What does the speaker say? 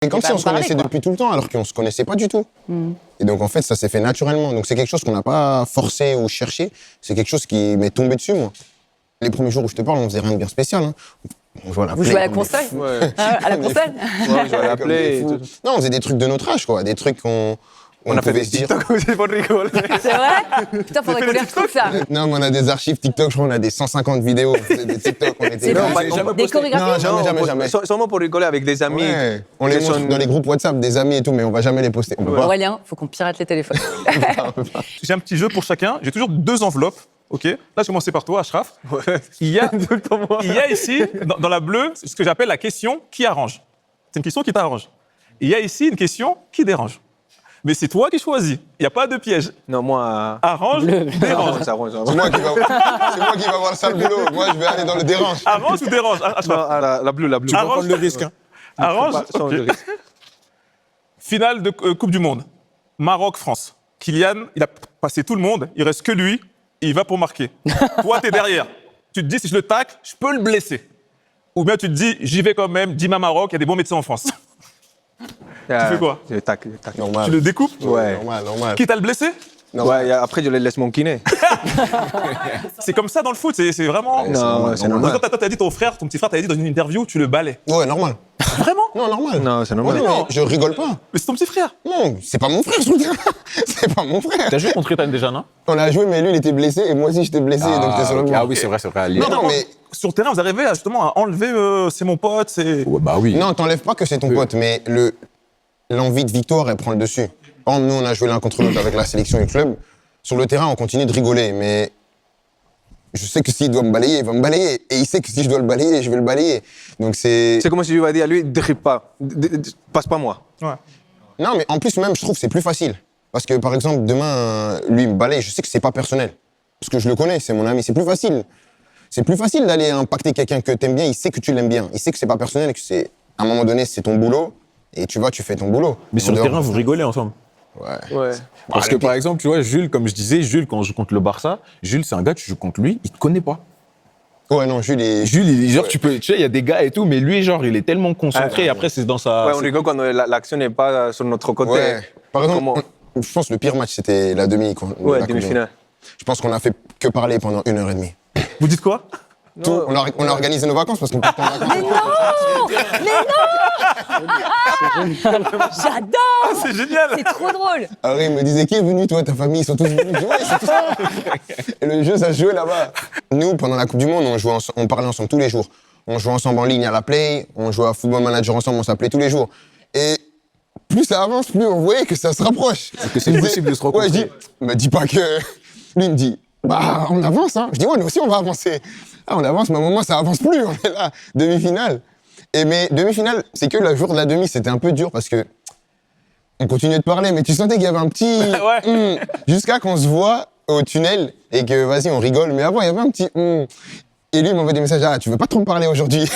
C'est comme si on se connaissait depuis tout le temps, alors qu'on se connaissait pas du tout. Et donc, en fait, ça s'est fait naturellement. Donc, c'est quelque chose qu'on n'a pas forcé ou cherché. C'est quelque chose qui m'est tombé dessus, moi. Les premiers jours où je te parle, on faisait rien de bien spécial. Hein. On jouait à la Vous Play, jouez à la comme des console fous. À la console Ouais, je vais Comme des fous. Non, on faisait des trucs de notre âge, quoi. Des trucs qu'on On a fait pouvait des se dire. TikTok aussi pour rigoler. C'est vrai Putain, faudrait qu'on les retrouve ça. Non, mais on a des archives TikTok, je crois, on a des 150 vidéos. On faisait des TikTok, on était C'est là. vrai Des Non, chorégraphies jamais. Seulement pour rigoler avec des amis. Ouais. On les montre dans les groupes WhatsApp, des amis et tout, mais on va jamais les poster. On peut pas. Aurélien, faut qu'on pirate les téléphones. J'ai un petit jeu pour chacun. J'ai toujours 2 enveloppes. Ok. Là, je vais commencer par toi, Ashraf. Il y a ici, dans la bleue, ce que j'appelle la question qui arrange. C'est une question qui t'arrange. Il y a ici une question qui dérange. Mais c'est toi qui choisis. Il n'y a pas de piège. Non, moi. Arrange, dérange. Ça arrange. C'est moi qui va voir le sale boulot. Moi, je vais aller dans le dérange. Arrange ou dérange, Ashraf? Non, la bleue. Tu vas prendre le risque. Hein. Arrange. Sans Ok. le risque. Finale de Coupe du Monde. Maroc-France. Kylian, il a passé tout le monde. Il reste que lui. Il va pour marquer. Toi, t'es derrière. Tu te dis, si je le tacle, je peux le blesser. Ou bien tu te dis, j'y vais quand même. Dima Maroc, il y a des bons médecins en France. Tu fais quoi? Je tac. Normal. Tu le découpes? Ouais. Normal. Quitte à le blesser? Ouais, et après, je les laisse mon kiné. C'est comme ça dans le foot. C'est vraiment. Non, c'est normal. Toi, t'as dit ton petit frère, t'avais dit dans une interview, tu le balais. Ouais, normal. Vraiment? Non, normal. Non, c'est normal. Ouais, mais je rigole pas. Mais c'est ton petit frère. Non, c'est pas mon frère sur le terrain. C'est pas mon frère. T'as joué contre Ethan déjà, non? On a joué, mais lui, il était blessé et moi aussi, j'étais blessé. donc j'étais sur le banc. Ah oui, c'est vrai. Non, mais. Sur le terrain, vous arrivez justement à enlever c'est mon pote, c'est. Ouais, bah oui. Non, t'enlèves pas que c'est ton pote, mais l'envie de victoire, elle prend le dessus. Par exemple, nous, on a joué l'un contre l'autre avec la sélection et le club. Sur le terrain, on continue de rigoler, mais je sais que s'il doit me balayer, il va me balayer. Et il sait que si je dois le balayer, je vais le balayer. Donc c'est... C'est comme si je lui avais dit à lui, dribble pas. Passe pas moi. Ouais. Non, mais en plus, même, je trouve que c'est plus facile. Parce que, par exemple, demain, lui, il me balaye, je sais que c'est pas personnel. Parce que je le connais, c'est mon ami, c'est plus facile. C'est plus facile d'aller impacter quelqu'un que t'aimes bien, il sait que tu l'aimes bien. Il sait que c'est pas personnel et que c'est... À un moment donné, c'est ton boulot. Et tu fais ton boulot. Mais sur le terrain, vous rigolez ensemble. Ouais. Parce que par exemple, tu vois, Jules, comme je disais, Jules, quand on joue contre le Barça, Jules, c'est un gars, tu joues contre lui, il te connaît pas. Ouais, non, Jules est... Jules, genre, tu sais, il y a des gars et tout, mais lui, genre, il est tellement concentré, et après, c'est dans sa... Ouais, on rigole quand l'action n'est pas sur notre côté. Ouais. Par exemple, Comment- je pense que le pire match, c'était la demi. Ouais, la Coupe du Monde. demi-finale. Je pense qu'on a fait que parler pendant 1h30. Vous dites quoi? On a organisé nos vacances parce qu'on partait en vacances. Mais non J'adore C'est génial. C'est trop drôle Harry me disait, qui est venu, toi, ta famille, ils sont tous venus. Je dis, ouais, ils sont tous là. Et le jeu, ça se jouait là-bas. Nous, pendant la Coupe du Monde, on parlait ensemble tous les jours. On jouait ensemble en ligne à la Play, on jouait à Football Manager ensemble, on s'appelait tous les jours. Et plus ça avance, plus on voyait que ça se rapproche. Que c'est possible de se rencontrer. Ouais, je dis, me dis pas que... Lui, il me dit, bah, on avance, hein. Je dis, ouais, nous aussi, on va avancer. Ah, on avance, mais à un moment, ça avance plus, on est là, demi-finale. Mais demi-finale, c'est que le jour de la demi, c'était un peu dur parce que on continuait de parler, mais tu sentais qu'il y avait un petit... Ouais. Jusqu'à qu'on se voit au tunnel et que, vas-y, on rigole. Mais avant, il y avait un petit... Et lui, il m'envoie des messages, ah, tu veux pas trop me parler aujourd'hui?